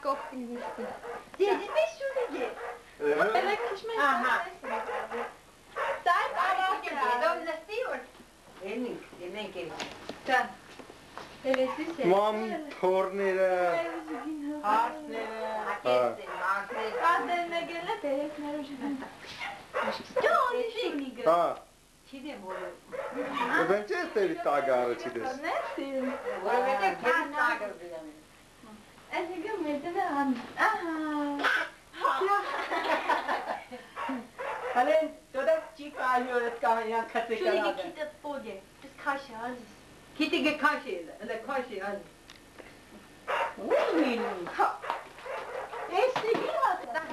կողքին։ Դիդի մեզ շուրիգե։ Elektrisch Aha. Stai parate, domnule Stewart. Mam tornere. Ha. Ben ce te tagară cides. Halen, toda chica alıyoruz kahveyen katı Şöyle kanadı. kitet boge. Biz kaşı aziz. Kitige kaşıydı, öyle kaşı az. Uy. Eşli bir hafta.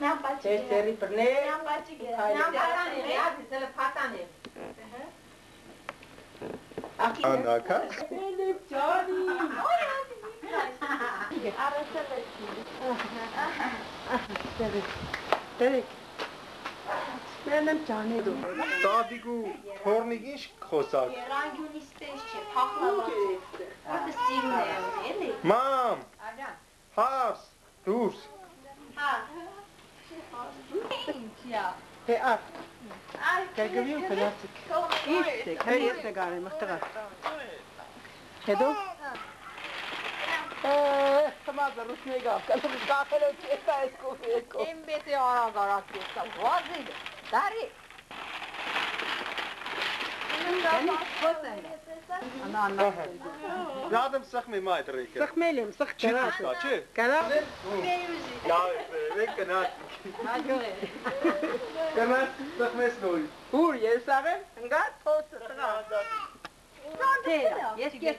Ne yapacağız? Sesleri per ne? Ne yapacağız? Ne yapacağız? Ya, sele patane. Anaka. Elif Johnny. Oy hadi bir kaşı. Arasana şimdi. Derek. Benim canı dur. Tadigu tornigish khosak. Rangi isteşçe. Pahlava. Orada sirne yani. Mam. Hars. Dus. Ha. Ya. He ar. Ay. Gelgeliyor plastik. İşte, her yerde gari muhtemelen. Hedo? Tamam da Rusya gaf. Kalın kahve ötüyor esko. Embete ara garak yoksa vaziydi. Dari. Ana. Ladım sıkma maydrike. Sıkmayalım, sık kenara. Kaçı? Kenara. Ya, ben kanat. Kanat sıkma snoy. Uğur yesağın, nga tostu. Yes, yes,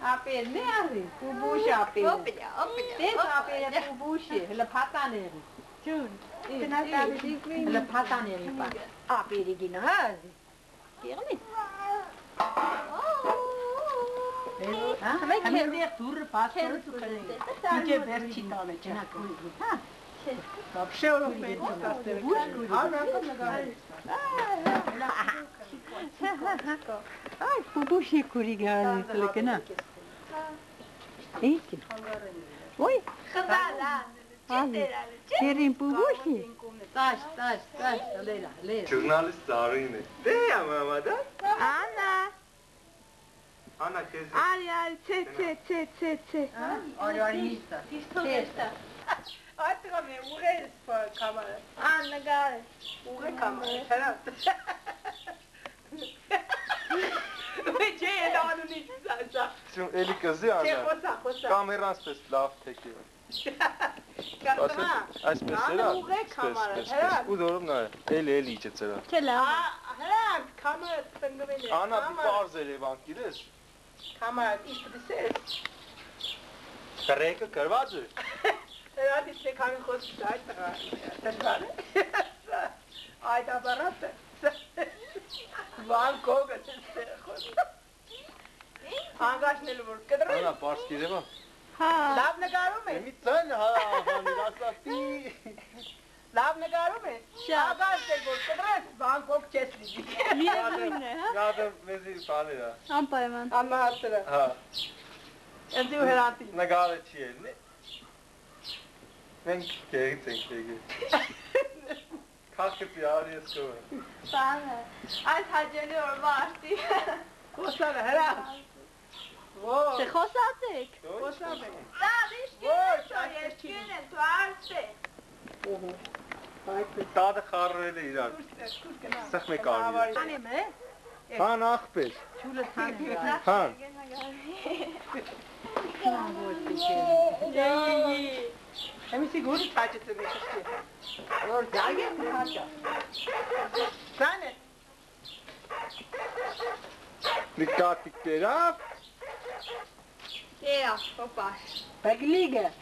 Apel ne arı? Bubuş apel. Des apel bubuş. Hele pataneri. Çün. Hele pataneri bak. Apeli yine hadi. Gelin. Hemen bir tur pas tur tukale. Nice berçi tane çanak. Ha. Kapşe olur be. Ha ne yapalım? Ay bu şey kuri geldi lekena. İyi ki. Oy. Khadala. Kerim bu şey. Taş. Leyla. Jurnalist zarine. De ya mamada. Ana. Ana kız. Ari tse. Ari. Artık ama uğrayız kamera. Anna gari. Uğray kamera. Ce e anul nici zaza. Şu eli kızı ya. Ce hosa. Kameran spes lav teki. Kamera. Ay spesera. Uğray kamera. Bu doğru ne? Eli iyice tsera. Hala kamera tengmeli. Ana bir farz eli bank gides. Kamera işte de ses. Kareka karvazı. Herhalde işte kanı hoşçay da. Ayda barat. Van koga se. Angaş ne olur? Kadar. Ana pars gide bak. Lav ne garo me? Mit sen ha mirasati. Lav ne garo me? Angaş ne olur? Kadar. Van kog chesli. Ya da mezi pane ya. Ampayman. Amma hatıra. Ha. Endiu herati. Nagale çiye ne? Ben kegi. Kalkıp yarıyız kıvı. Bana. Ay haceliyor vardı. Kosana herati. Wow. Se khosatek. Kosana. Da işte. Şöyle günün tuarse. Daha da karrele ilan. Sıkma karrele. Hani mi? Han akbel. Şule tane. Han. Hem siguri taçtı mı işte. Or jage mi taça? Sane. Dikkat dikkat. Ya, opa. Peglige.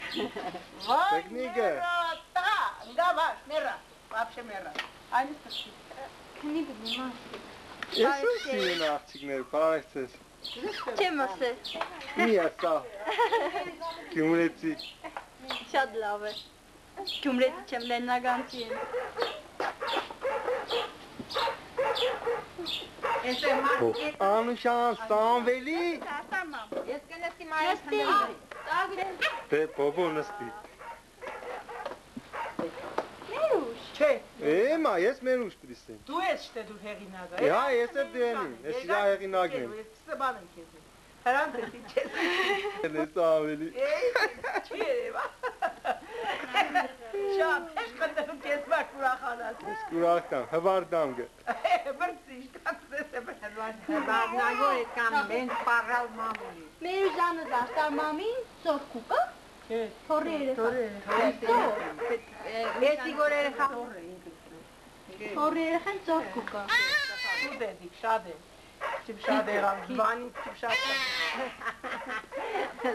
Peglige. Ta, da var, mera. Вообще mera. Aynı taşı. Ես ուսին աղջիկներ, բարեկցես։ Չեմ ասել։ Մի ասա։ Գյումրեցի։ Շատ լավ է։ Գյումրեցի չեմ լեննագանցի եմ։ Անուշան Սամվելի։ Ես կնստի Մարիաս հանդիպի։ Դե բոբո նստի։ Չէ, Մա, ես մենուշ պրիսեմ։ դու ես չէ դու հեղինակը։ Հա, ես եմ դերին, ես իրա հեղինակն եմ։ Ստեբան եմ քեզ։ Հրանց ես չես։ Ես Սամվելի։ Չի երևա։ Շատ ես կնդնում քեզ մակ ուրախանաս։ Ես կուրախ կամ, հվարդամ գը։ Բրցիշ կացես է Բառնագոր է կամ մենք պարալ մամուլի։ Մեր ուժանը դաստար մամին սովկուկը։ Թորերը։ Մեսի գորերը խաղ։ Թորերը խեն սովկուկը։ Դու դեդիկ շատ է։ Չիմ շատ եղավ, զվանի չիմ շատ է։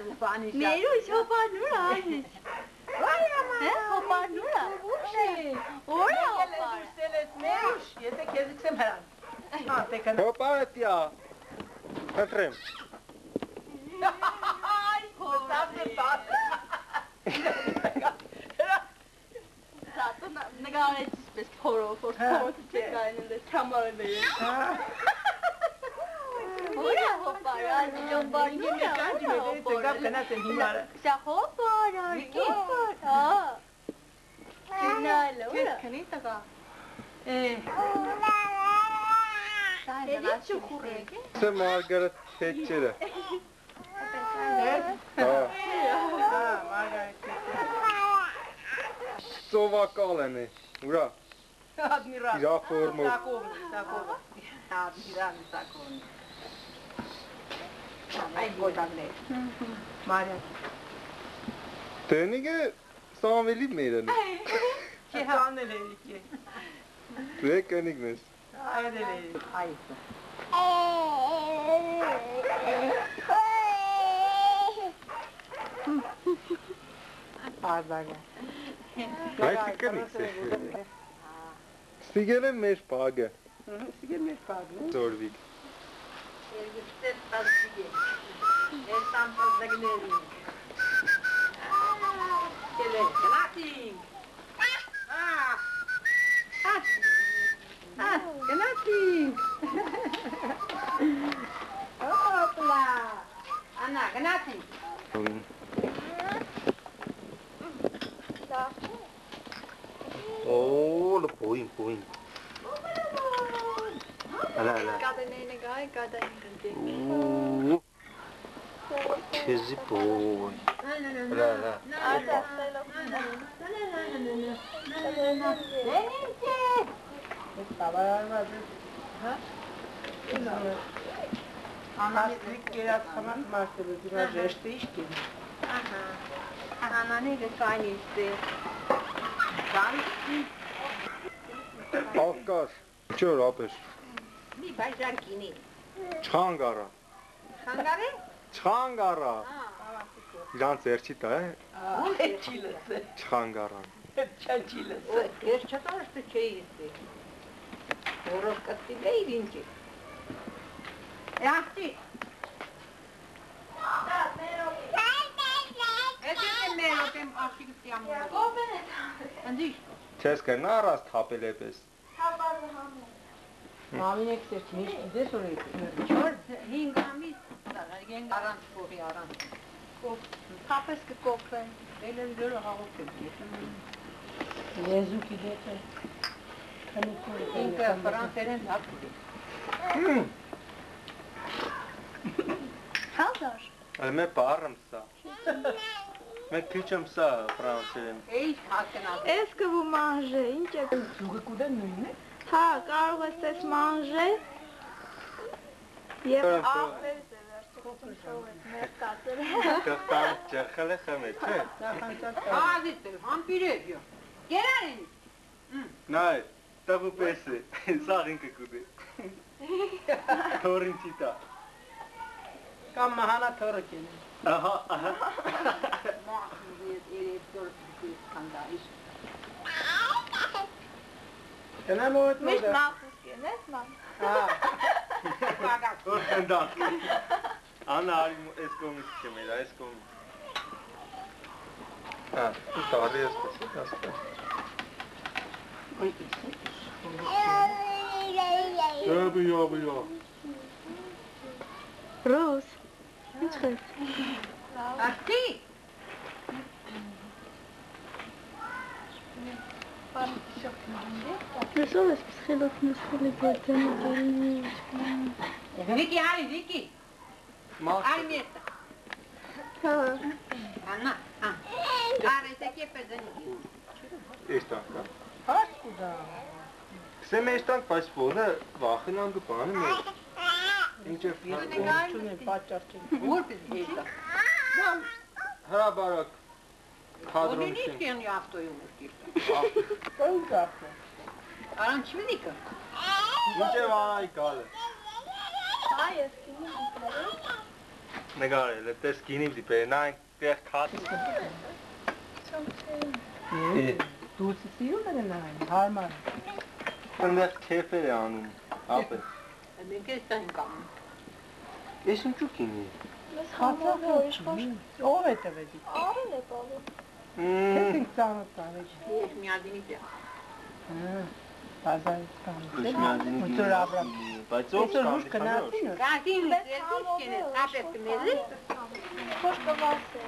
Զվանի շատ։ Մեր ուժ հոպանուր այլ։ Հոպանուր է։ Որա հոպար։ Մերուշ, եթե քեզ իքսեմ հրան։ Հա, տեկան։ Հոպարատյա։ Հտրեմ։ Այ, խոսավ դե տաս։ Սատը նգարեց իսպես փորով չեկային դե չամարը բերել։ Որա հոպար, այլ ջոմբարնուր է։ Գավ գնաց են հիմարը։ Սա հոպար, հոպար, հա։ Նայլը, որա։ Քնի տղա։ Դե չուխուրեք։ Սա Մարգարետ Թետչերը։ Հա, Հա, Մարգարետ սովակալ են է, ուրա, Admiral. իրա ֆորմով։ Սակովնի։ Ադիրան սակոն։ Այ գոդաններ։ Մարիա։ Տենիգը Սամվելի մերն է։ Չի հանել է իքի։ Դու է կնիգն ես։ Այդել է։ Այս։ Բարբարա։ Այդ կնիգս է։ Ստիգել է մեր պագը, Սիգել մեր պագը։ զորվիկ։ Երգիստեր տասիգե։ Էստան տասդագների։ Կելե, գնացինք։ Գնացինք։ Հոպլա։ Անա, գնացինք։ Օ, լպոին։ Հլա։ Կադենեյնը գայ, կադային գնդի։ Քեզի բոյ։ Հլա։ Անաստիկ կերած խմատ մարդը դիրա ժեշտը իշկի։ Անանիգը կայնիստի։ Աղկար, չոր ապեր, Մի բայժան կինի։ չանք արա, Խանգարե։ չանք արա, իրանց էրջի տա է, Չի լսել, չանք արան։ չի լսել։ Ես չտորստը չէի իսի։ Որով կտի բեիր ինջի։ Աղջի։ Էս եմ մերոտ եմ աղջիկը տիամուրը։ Կոպեն է Անդիշ։ Չես կրնա առած թապել է պես։ Մամին եք սեր չմիշ գիտես որ եք։ Չոր 5 ամիս ենք առանց փողի առանց։ Թափես կկոպեն։ Դելեն դերը հաղոք եմ։ Եզու գիտես է։ Ինքը ֆրանսերեն լավ։ Հազար։ Այլ մե պարմ սա։ Մեկ քիչեմ սա ֆրանսերեն։ Էի հակնած։ Est-ce que vous mangez? Ինչ է։ Զուգը կուդը նույնն է։ Հա, կարող ես ես manger։ Եվ աղբերս է վերջը մեր կատերը։ Կղտան ճախել է խմե, չէ։ Աղազից էլ համպիրև յո։ Գերարին։ Նայ, տղու պես է, սաղին կկուդի։ Թորին չիտա։ Կամ մահանա թորը կենի։ Ահա։ Կնամ ոտ Միշտ մոդը։ մախուս կեն, Orkandaan. Anna ari es komik kemera, es komik. Ah, tu tari es pas. Oi. Ja. Roos. Niet goed. Asti. Dus alles verschillend misschien worden. Vicky, Ali, Vicky. Ali mjesta. Anna, Ara, esse aqui é pedaninho. Estanka. Հասկուդա։ Ksem estank paspoda vaxınan du bana mı? İnce Չունի պատճառ չի։ Որպես հեստա։ ha barak. Որին Kadron իսկ için. են ավտոյում ուշտի։ Կոյն կապը։ Aran չմնիկը։ İnce vay kale. Hayır. Ne gare, le tes kinim di pe nine ter kat. Դուրս սիրում են նայ, հարմար։ Ben de kefe anum. Ape. Մենք էլ ստան կամ։ Eşim çok iyi. Ով է տվեցի։ Arın hep alır. Ես ինձ ծանոթ արեցի։ Ես միադինի դե։ Բազարստան։ Düşmedin. Uçur abra. Բայց ով Այսօր կա, ուշ գնացին։ Կատին դերքին ապետ մեզի։ Hoş babası.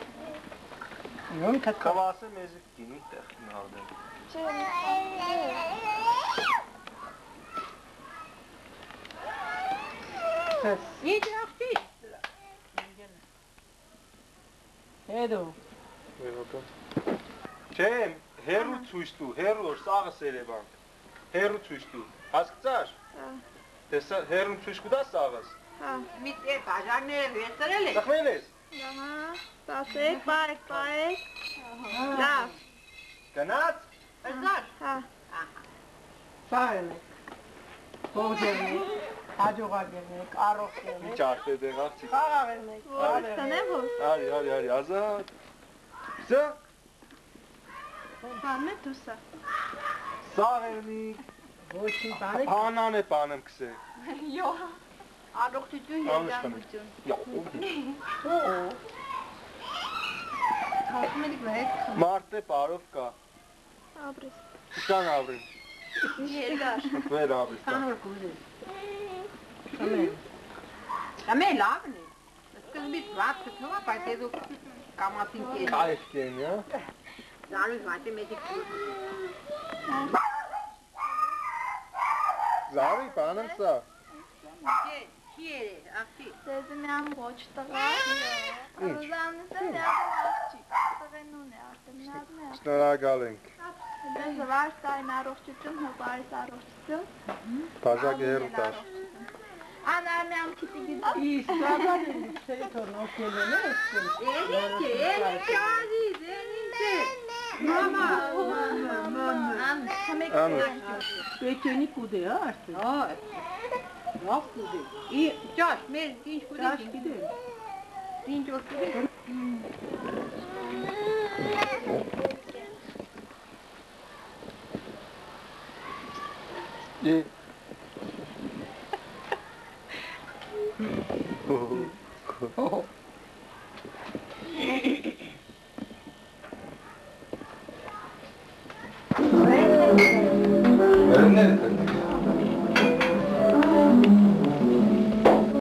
Յոն կա։ Kavası mezik gini textin aldım. Ես։ Ինչ ախտի։ Հետո։ Չեմ, հերու ցույց տու, հերու սաղը սերեբանք։ Հերու ցույց տու։ Հասկացար։ Տեսա հերուն ցույց կտա սաղս։ Մի տեղ բաժանները վերցրել է։ Տխմել ես։ Pasek, bayek. Laf. Գնաց։ Զար։ Սարել եք։ Ողջերն եք, հաջողակերն եք, առողջերն Ինչ եք։ արդ է դեղացի։ Խաղաղերն եք։ Sen ne bu? Արի, ազատ։ Սա Ahmet Usta. սաղերնի Ոչինչ բան եք։ Անան է բանեմ կսե։ Yok. Առողջություն Yeganmışım. Kalkım edik ve Մարդ է բարով կա։ abris. Ստան ավրին։ Yergar. Վեր ավրին։ Կանոր կուզես։ Ամե լավն է։ Սկզբից վատ թվա, բայց հետո կամացին կես։ Կայֆ կեն, հա։ Զարուց վատի մեդիկ։ Զարի բանեմ սա։ Չի է, ախտի։ Dedim yan boçtağa. Rozanlısı ne yapmışçı? Sıvenu ne yaptım? Ne yaptım? Շնորհակալ ենք։ Ben de varsa naroşçucum, haber sarhoşçucum. Բաժակը հերու տար։ Anneannem kiti gidiyor. Իսկական է, չէ՞ թող օգնելն է։ Էլի ազիզ, էլի։ Մամա, Պետյունի կուդե, արդեն։ Լավ կուդե։ Ճաշ, մեր ինչ Դաշ կուդի։ գիտեմ։ Ինչ որ կուդի։ Է։ Önler